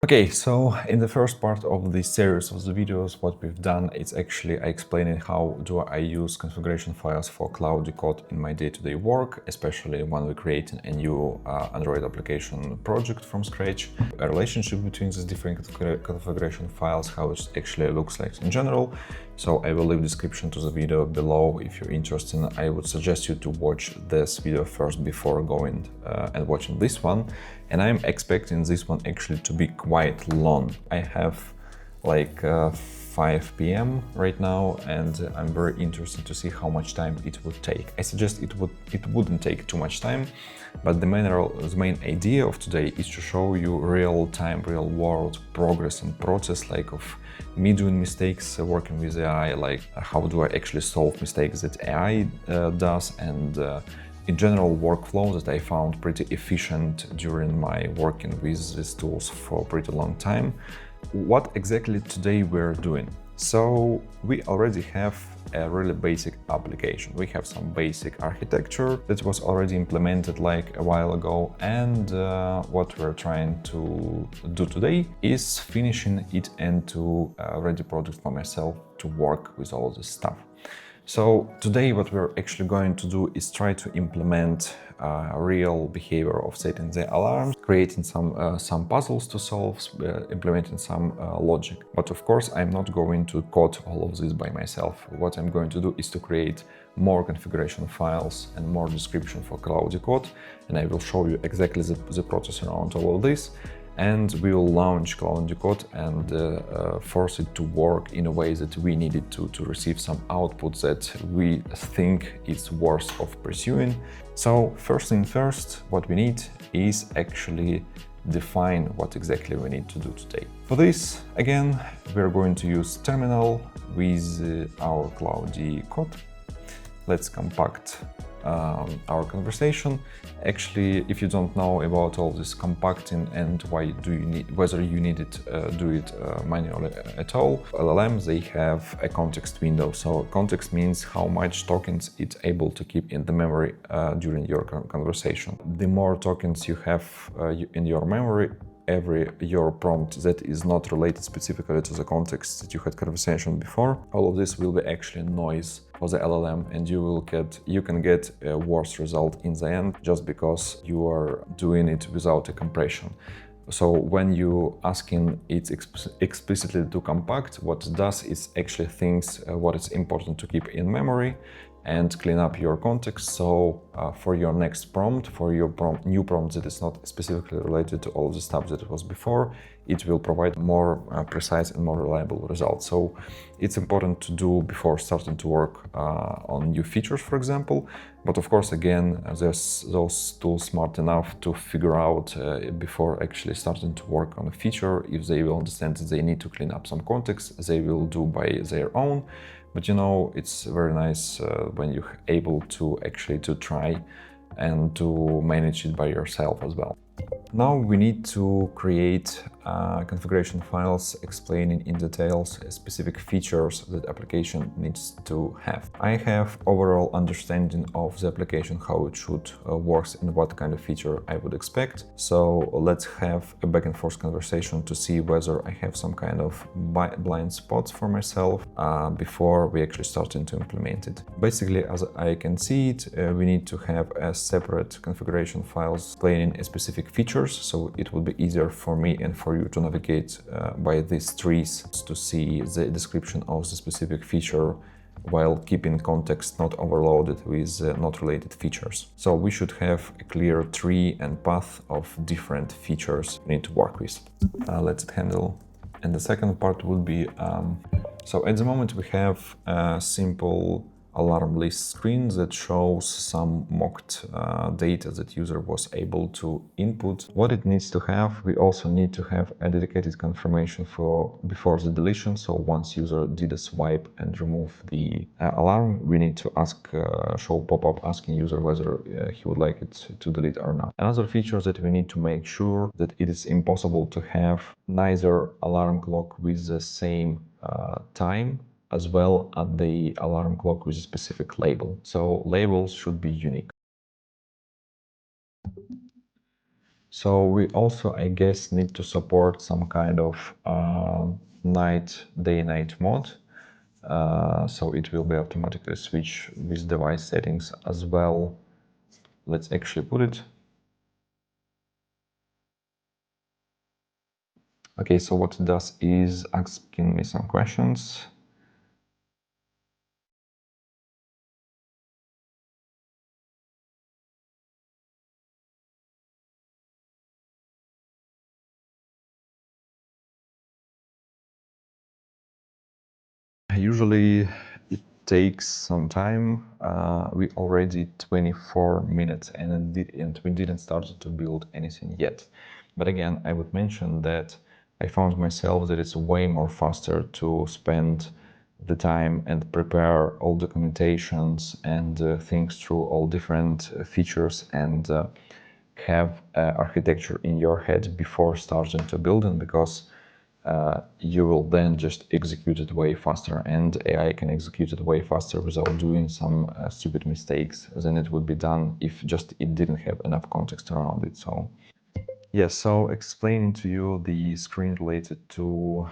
Okay, so in the first part of this series of the videos, what we've done is actually I explained how do I use configuration files for Claude Code in my day-to-day work, especially when we're creating a new Android application project from scratch, a relationship between these different configuration files, how it actually looks like in general. So I will leave description to the video below if you're interested. I would suggest you to watch this video first before going and watching this one. And I'm expecting this one actually to be quite long. I have like 5 p.m. right now, and I'm very interested to see how much time it would take. I suggest it wouldn't take too much time, but the main idea of today is to show you real-time, real-world progress and process, like of me doing mistakes working with AI, like how do I actually solve mistakes that AI does, and in general workflow that I found pretty efficient during my working with these tools for a pretty long time. What exactly today we're doing? So we already have a really basic application. We have some basic architecture that was already implemented like a while ago, and what we're trying to do today is finishing it into a ready product for myself to work with all this stuff. So today what we're actually going to do is try to implement real behavior of setting the alarms, creating some puzzles to solve, implementing some logic. But of course, I'm not going to code all of this by myself. What I'm going to do is to create more configuration files and more description for Claude Code, and I will show you exactly the process around all of this. And we will launch Claude Code and force it to work in a way that we need it to receive some output that we think is worth of pursuing. So first thing first, what we need is actually define what exactly we need to do today. For this, again, we're going to use terminal with our Claude Code. Let's compact our conversation. Actually, if you don't know about all this compacting and whether you need it do it manually at all, LLMs, they have a context window. So context means how much tokens it's able to keep in the memory during your conversation. The more tokens you have in your memory, your prompt that is not related specifically to the context that you had conversation before, all of this will be actually noise for the LLM, and you can get a worse result in the end just because you are doing it without a compression. So when you asking it explicitly to compact, what it does is actually thinks what is important to keep in memory and clean up your context. So for your next prompt, for your new prompt that is not specifically related to all of the stuff that it was before, it will provide more precise and more reliable results. So it's important to do before starting to work on new features, for example. But of course, again, there's those tools smart enough to figure out before actually starting to work on a feature, if they will understand that they need to clean up some context, they will do by their own. But you know, it's very nice when you're able to actually to try and to manage it by yourself as well. Now we need to create configuration files explaining in details specific features that application needs to have. I have overall understanding of the application, how it should works and what kind of feature I would expect. So let's have a back and forth conversation to see whether I have some kind of blind spots for myself before we actually starting to implement it. Basically, as I can see it, we need to have a separate configuration files explaining a specific features, so it will be easier for me and for you to navigate by these trees to see the description of the specific feature while keeping context not overloaded with not related features. So we should have a clear tree and path of different features we need to work with. Let's handle. And the second part would be, so at the moment we have a simple alarm list screen that shows some mocked data that user was able to input. What it needs to have, we also need to have a dedicated confirmation for before the deletion. So once user did a swipe and remove the alarm, we need to ask show pop-up asking user whether he would like it to delete or not. Another feature that we need to make sure that it is impossible to have neither alarm clock with the same time as well as the alarm clock with a specific label. So labels should be unique. So we also, I guess, need to support some kind of day-night mode. So it will be automatically switch with device settings as well. Let's actually put it. Okay, so what it does is asking me some questions. Usually it takes some time. We already 24 minutes and we didn't start to build anything yet. But again, I would mention that I found myself that it's way more faster to spend the time and prepare all documentations and things through all different features and have architecture in your head before starting to build it, because you will then just execute it way faster, and AI can execute it way faster without doing some stupid mistakes than it would be done if just it didn't have enough context around it. So yeah, so explaining to you the screen related to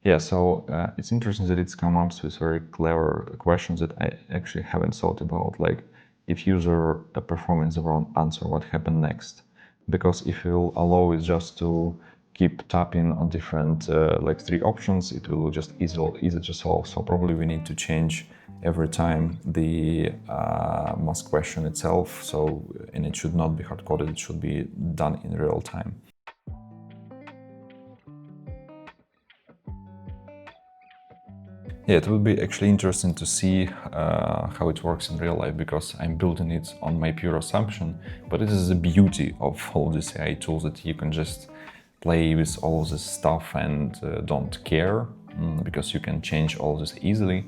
yeah, so it's interesting that it's come up with very clever questions that I actually haven't thought about, like if user performance the wrong answer, what happened next? Because if you allow it just to keep tapping on different like three options, it will just easy to solve. So probably we need to change every time the mask question itself. So, and it should not be hard coded; it should be done in real time. Yeah, it would be actually interesting to see how it works in real life, because I'm building it on my pure assumption. But it is the beauty of all these AI tools, that you can just play with all of this stuff and don't care, because you can change all this easily.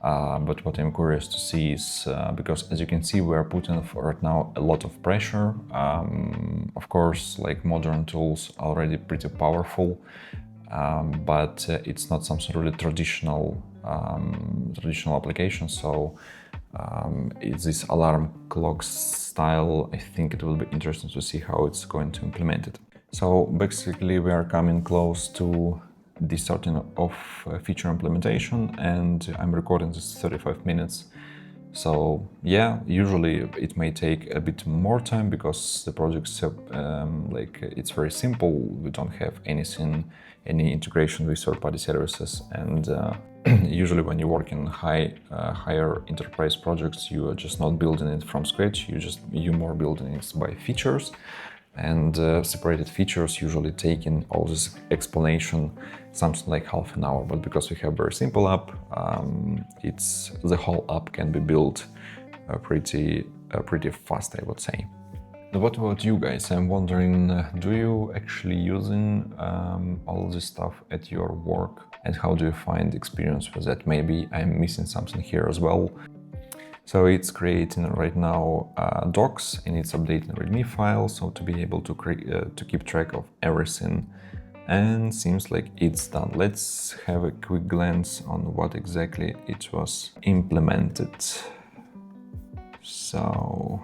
But what I'm curious to see is, because as you can see, we are putting right now a lot of pressure. Of course, like modern tools are already pretty powerful, but it's not something really traditional application. So it's this alarm clock style. I think it will be interesting to see how it's going to implement it. So basically, we are coming close to the starting of feature implementation, and I'm recording this 35 minutes. So yeah, usually it may take a bit more time, because the project's like it's very simple. We don't have any integration with third-party services, and usually when you work in higher enterprise projects, you are just not building it from scratch. You more building it by features. And separated features usually taking all this explanation something like half an hour. But because we have very simple app, the whole app can be built pretty fast, I would say. Now, what about you guys? I'm wondering, do you actually using all this stuff at your work, and how do you find experience with that? Maybe I'm missing something here as well. So it's creating right now docs, and it's updating README files, so to be able to keep track of everything. And seems like it's done. Let's have a quick glance on what exactly it was implemented. So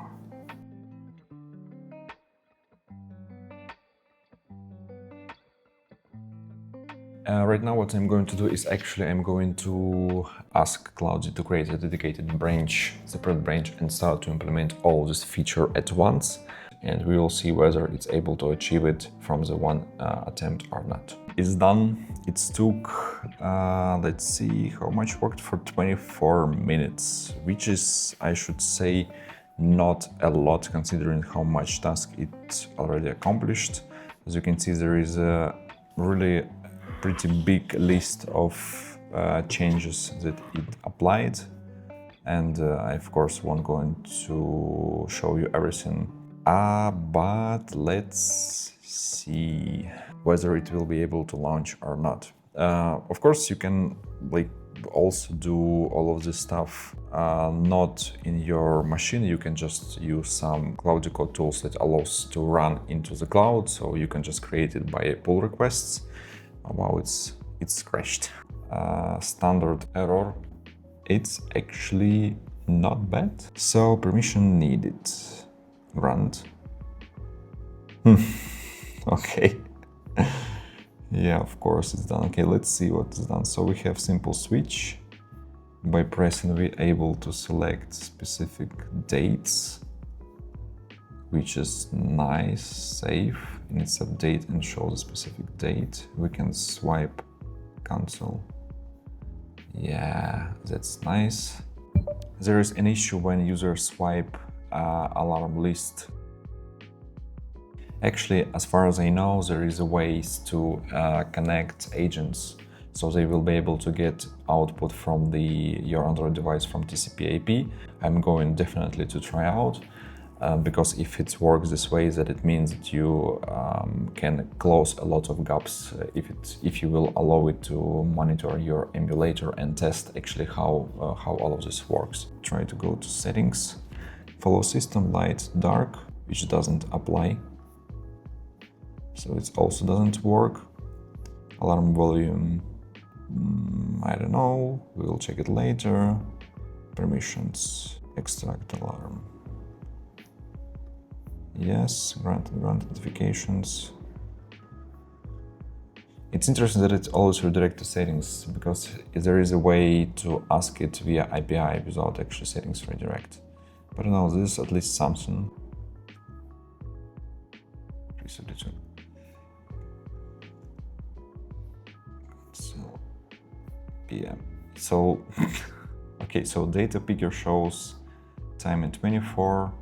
right now what I'm going to do is actually I'm going to ask Claude to create a dedicated branch, separate branch, and start to implement all this feature at once. And we will see whether it's able to achieve it from the one attempt or not. It's done. It took, let's see, how much worked for 24 minutes, which is, I should say, not a lot considering how much task it already accomplished. As you can see, there is a really pretty big list of changes that it applied. And I, of course, won't going to show you everything. But let's see whether it will be able to launch or not. Of course, you can like also do all of this stuff not in your machine. You can just use some Claude Code tools that allows to run into the cloud. So you can just create it by pull requests. Wow, it's crashed. Standard error. it's actually not bad. So permission needed. Grant. Okay. Yeah, of course it's done. Okay, let's see what is done. So we have simple switch. By pressing, we're able to select specific dates, which is nice, safe. And it's update and show the specific date. We can swipe, cancel. Yeah, that's nice. There is an issue when users swipe alarm list. Actually, as far as I know, there is a ways to connect agents, so they will be able to get output from your Android device from TCP IP. I'm going definitely to try out, because if it works this way, that it means that you can close a lot of gaps if you will allow it to monitor your emulator and test actually how all of this works. Try to go to settings, follow system light dark, which doesn't apply. So it also doesn't work. Alarm volume, I don't know, we'll check it later. Permissions, extract alarm. Yes, grant notifications. It's interesting that it always redirects to settings, because there is a way to ask it via API without actually settings redirect. But no, this is at least something. So, yeah. So, okay, so data picker shows time in 24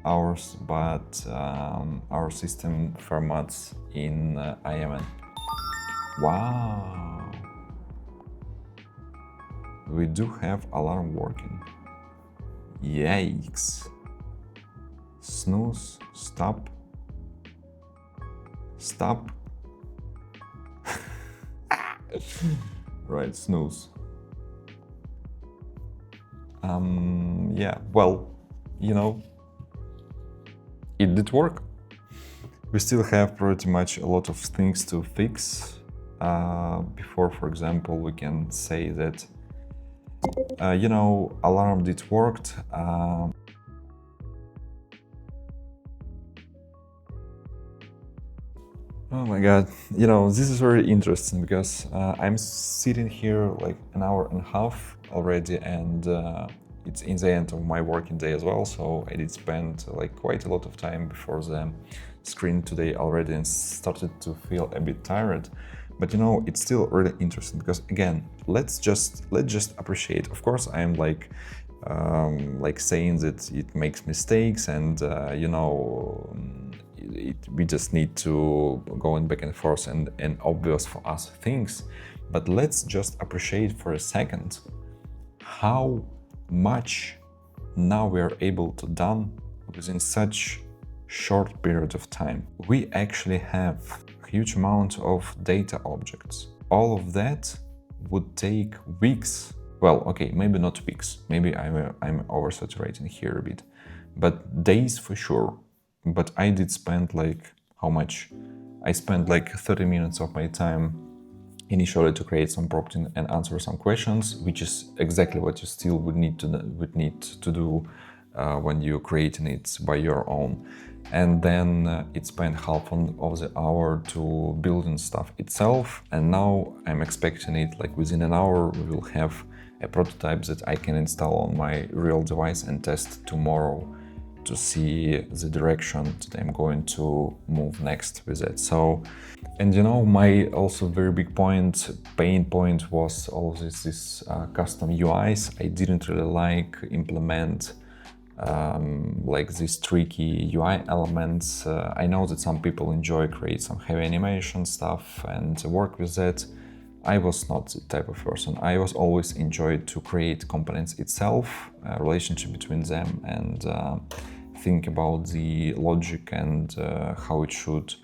hours, but our system formats in IMN. Wow. We do have alarm working. Yikes. Snooze, stop. Stop. Right, snooze. Yeah, well, you know, it did work. We still have pretty much a lot of things to fix. Before, for example, we can say that, you know, alarm did worked. Oh my god, you know, this is very interesting, because I'm sitting here like an hour and a half already, and it's in the end of my working day as well, so I did spend like quite a lot of time before the screen today already and started to feel a bit tired. But you know, it's still really interesting, because again, let's just appreciate. Of course, I'm like saying that it makes mistakes, and you know, we just need to go back and forth and obvious for us things. But let's just appreciate for a second how much now we are able to done within such short period of time. We actually have a huge amount of data objects. All of that would take weeks. Well, okay, maybe not weeks. Maybe I'm oversaturating here a bit, but days for sure. But I did spend like, how much? I spent like 30 minutes of my time initially to create some prompt and answer some questions, which is exactly what you still would need to do when you're creating it by your own. And then it spent half of the hour to building stuff itself. And now I'm expecting it like within an hour we will have a prototype that I can install on my real device and test tomorrow to see the direction that I'm going to move next with it. So, and you know, my also very big pain point was all this custom UIs. I didn't really like implement like these tricky UI elements. I know that some people enjoy create some heavy animation stuff and work with that. I was not the type of person. I was always enjoyed to create components itself, a relationship between them, and think about the logic and how it should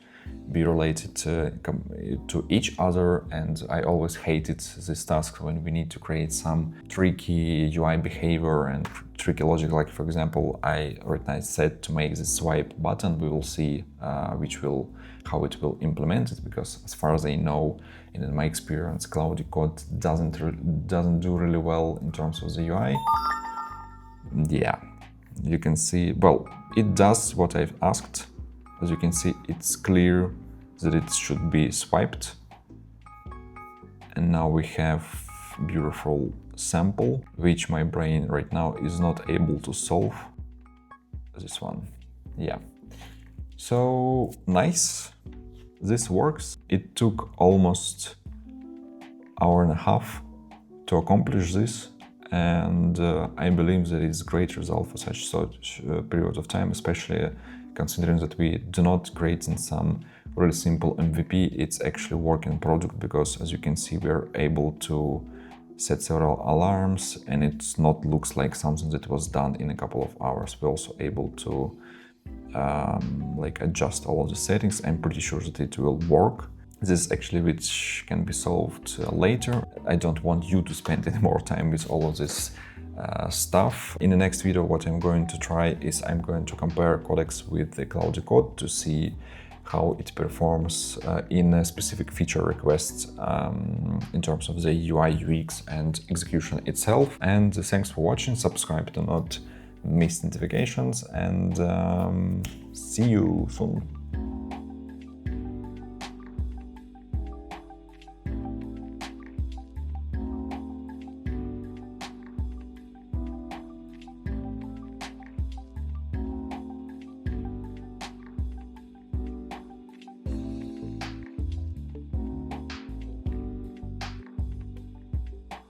be related to each other, and I always hated this task when we need to create some tricky UI behavior and tricky logic. Like for example, I right now said to make this swipe button. We will see how it will implement it, because as far as I know, and in my experience, Claude Code doesn't do really well in terms of the UI. Yeah, you can see, well, it does what I've asked. As you can see, it's clear that it should be swiped. And now we have beautiful sample, which my brain right now is not able to solve. This one, yeah. So nice, this works. It took almost hour and a half to accomplish this. And I believe that it's a great result for such period of time, especially considering that we do not create in some really simple MVP. It's actually working product, because as you can see, we're able to set several alarms, and it's not looks like something that was done in a couple of hours. We're also able to adjust all of the settings. I'm pretty sure that it will work. This actually which can be solved later. I don't want you to spend any more time with all of this stuff. In the next video, what I'm going to try is I'm going to compare Codex with the Claude Code to see how it performs in a specific feature requests in terms of the UI, UX and execution itself. And thanks for watching. Subscribe to not miss notifications, and see you soon.